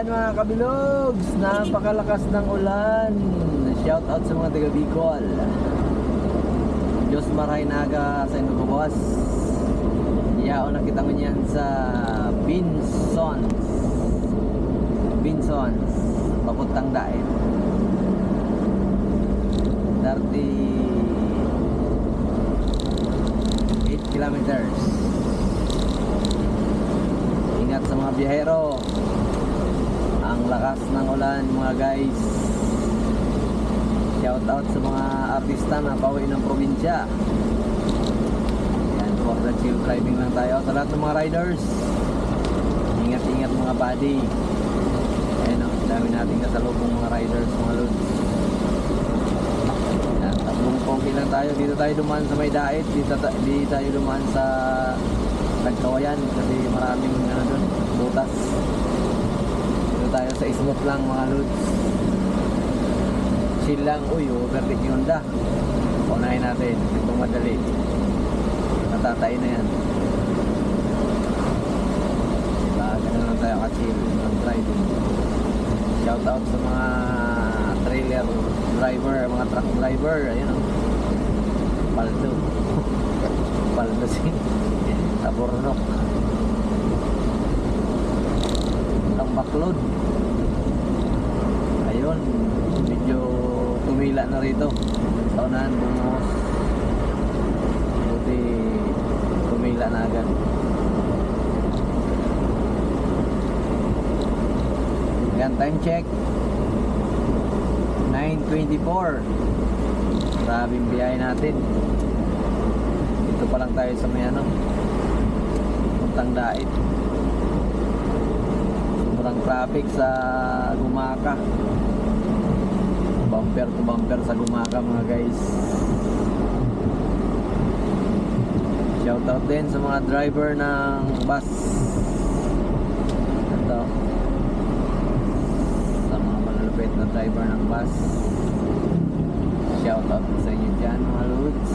Ayan mga kabilogs, napakalakas ng ulan. Shout out sa mga taga Bicol. Diyos maray naga sa inyo boss. Iyao nakita mo niyan sa Binsons papuntang Daet 38 kilometers. Ingat sa mga biyahero. Ang lakas ng ulan mga guys. Shout out sa mga artista na pauwi ng probinsya. Yan, for the chill driving lang tayo. Sa lahat ng mga riders, ingat-ingat mga buddy. Ayan o, dami natin kasalubong mga riders, mga loads. Yan, tatlong pogi lang tayo. Dito tayo dumaan sa may Daet. Dito tayo dumaan sa Tagkawayan kasi maraming doon, butas. Dito tayo sa smooth lang mga loads. Chill lang. Uy, overtake yung Honda. Unahin natin itong madali. Natatay na yan. Diba, ganun lang tayo ka-chill ng driving. Shout out sa mga trailer driver, mga truck driver. Ayun o, paldo. Paldo si Tabornok. Ang backload. Ayun, medyo tumila na rito. Saunahan, bumos. Buti tumila na agad. Yan, time check 9:24. Grabing biyahe natin. Dito pa lang tayo sa may puntang Daet. Sobrang traffic sa Gumaka. Bumper to bumper sa Gumaka mga guys. Shout out din sa mga driver ng bus. Ito, sa mga malulupit na driver ng bus. Shout out sa inyo dyan mga loads.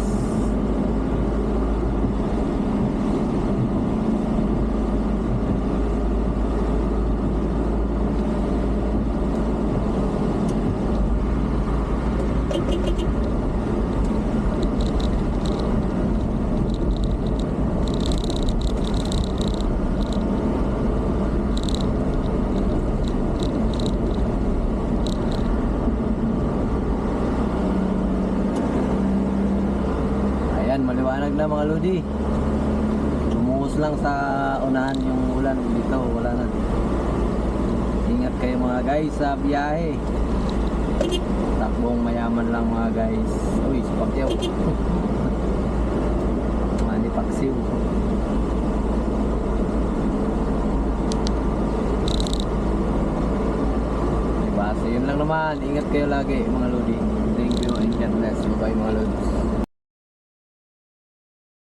Ayan, maliwanag na mga lodi. Lumuhos lang sa unahan yung ulan. Dito wala na. Ingat kayo mga guys sa biyahe. Takbong mayaman lang mga guys. Uy, Spakyaw. Mani Paksiw. Diba? So yun lang naman. Ingat kayo lagi mga lodi. Thank you and God bless. Bye mga lodi.